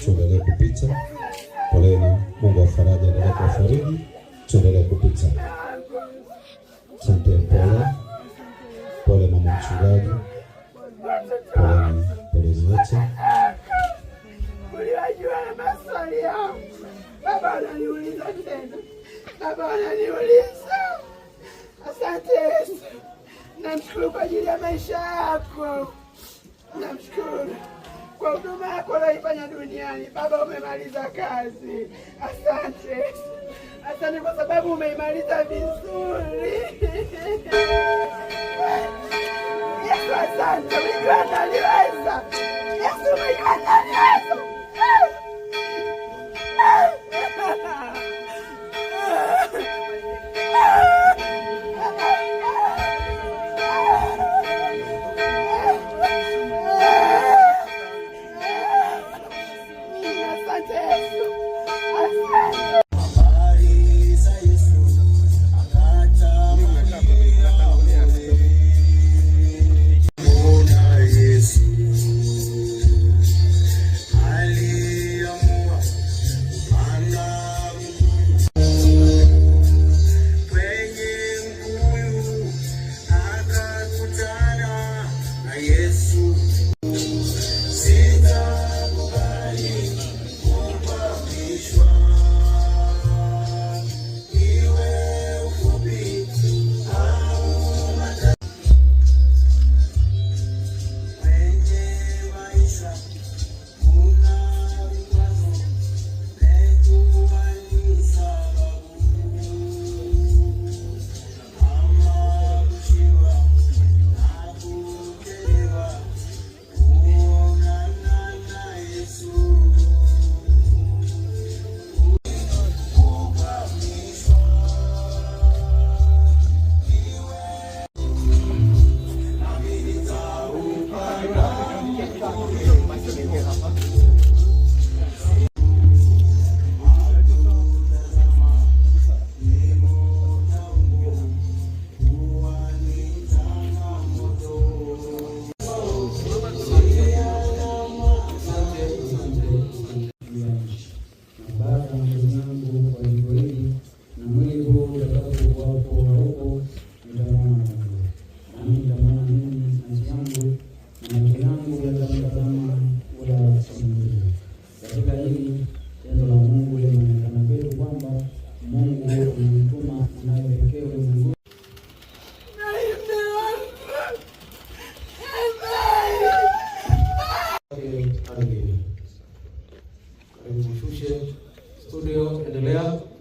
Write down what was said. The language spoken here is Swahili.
tuendelee kupita. Poleni, Mungu wa faraja endelee kuwafariji, tuendelee kupita. Asante, pole mama mchungaji, pole zote. Uliwajua na maswali yao. Baba ananiuliza tena. Baba ananiuliza. Asante Yesu. Namshukuru kwa ajili ya maisha yako. Namshukuru kwa huduma yako unaifanya duniani. Baba, umemaliza kazi. Asante. Asante kwa sababu umeimaliza vizuri. Yesu, asante. Umejua naliweza. Yesu, umejua naliweza. Studio, endelea.